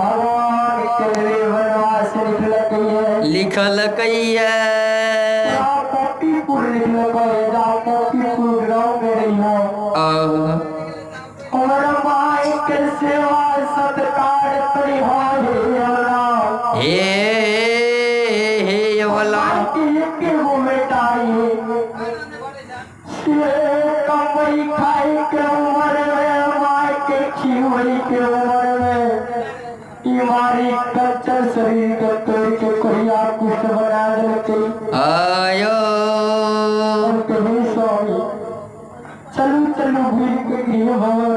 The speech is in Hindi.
भगवान के वनवास लिखल कहिए सेवा सत्कार हे वाला कमई खाई के उम्र में माय के खिवई के उम्र में बीमारी कच्चा शरीर के तोड़ के कहिया कुछ बना देते आयो स्वामी चलू चलू भीड़ के गृह भवन